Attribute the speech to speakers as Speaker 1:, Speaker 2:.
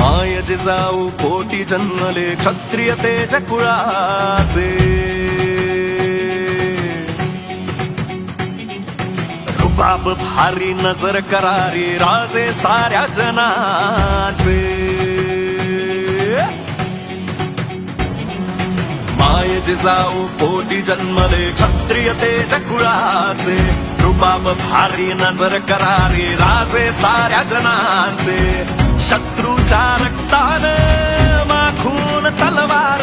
Speaker 1: माय जिजाऊ कोटी जन्मले क्षत्रिय तेज कुळाचे रुबाब भारी नजर करारी राजे साऱ्या जनाचे माय जिजाऊ कोटी जन्मले क्षत्रिय तेज कुळाचे रुबाब भारी नजर करारी राजे साऱ्या जनाचे शत्रूच्या रक्तान माखून तलवार